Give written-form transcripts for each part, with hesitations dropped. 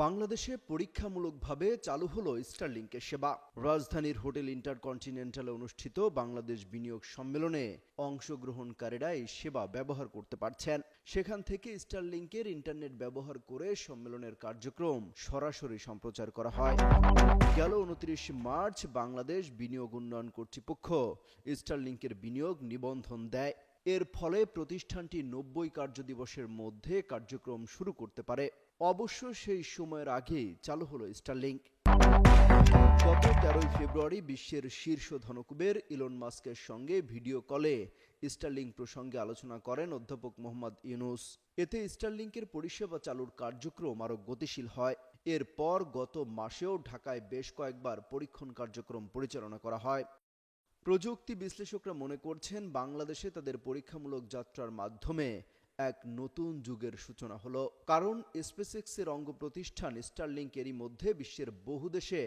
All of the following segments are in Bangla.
বাংলাদেশে পরীক্ষামূলকভাবে চালু হলো স্টারলিংকের সেবা। রাজধানীর হোটেল ইন্টারকন্টিনেন্টালে অনুষ্ঠিত বাংলাদেশ বিনিয়োগ সম্মেলনে অংশগ্রহণকারীরা এই সেবা ব্যবহার করতে পারছেন। সেখান থেকে স্টারলিংকের ইন্টারনেট ব্যবহার করে সম্মেলনের কার্যক্রম সরাসরি সম্প্রচার করা হয়। গেল 29 মার্চ বাংলাদেশ বিনিয়োগ উন্নয়ন কর্তৃপক্ষ স্টারলিংকের বিনিয়োগ নিবন্ধন দেয়। এর ফলে প্রতিষ্ঠানটি 90 কার্যদিবসের মধ্যে কার্যক্রম শুরু করতে পারে। অবশ্য সেই সময়ের আগেই চালু হলো স্টারলিংক। গত 13 ফেব্রুয়ারি বিশ্বের শীর্ষ ধনকুবের ইলন মাস্কের সঙ্গে ভিডিও কলে স্টারলিংক প্রসঙ্গে আলোচনা করেন অধ্যাপক মোহাম্মদ ইউনুস। এতে স্টারলিংকের পরিষেবা চালুর কার্যক্রম আরও গতিশীল হয়। এরপর গত মাসেও ঢাকায় বেশ কয়েকবার পরীক্ষণ কার্যক্রম পরিচালনা করা হয়। প্রযুক্তি বিশ্লেষকরা মনে করছেন, বাংলাদেশে তাদের পরীক্ষামূলক যাত্রার মাধ্যমে এক নতুন যুগের সূচনা হলো। কারণ স্পেসএক্সের অঙ্গ প্রতিষ্ঠান স্টারলিংক এরই মধ্যে বিশ্বের বহু দেশে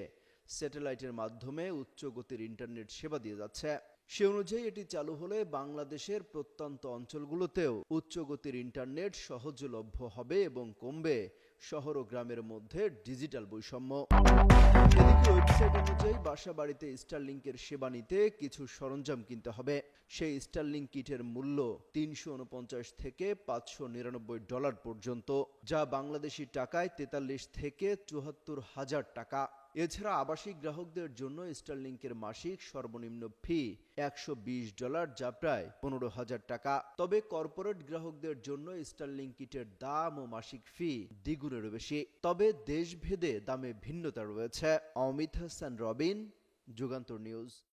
স্যাটেলাইটের মাধ্যমে উচ্চ গতির ইন্টারনেট সেবা দিয়ে যাচ্ছে। সে অনুযায়ী এটি চালু হলে বাংলাদেশের প্রত্যন্ত অঞ্চলগুলোতেও উচ্চ গতির ইন্টারনেট সহজলভ্য হবে এবং কমবে শহর ও গ্রামের মধ্যে ডিজিটাল বৈষম্য। এদিকে ওয়েবসাইট অনুযায়ী বাসা বাড়িতে স্টারলিংকের সেবা নিতে কিছু সরঞ্জাম কিনতে হবে। সেই স্টারলিংক কিটের মূল্য $349 থেকে $599 পর্যন্ত, যা বাংলাদেশি টাকায় 43 থেকে 74 হাজার টাকা। এছাড়া আবাসিক গ্রাহকদের জন্য স্টারলিংকের মাসিক সর্বনিম্ন ফি $120, যা প্রায় 15,000 টাকা। তবে কর্পোরেট গ্রাহকদের জন্য স্টারলিংক কিটের দাম ও মাসিক ফি দ্বিগুণেরও বেশি। তবে দেশভেদে দামে ভিন্নতা রয়েছে। অমিত হাসান রবিন, যুগান্তর নিউজ।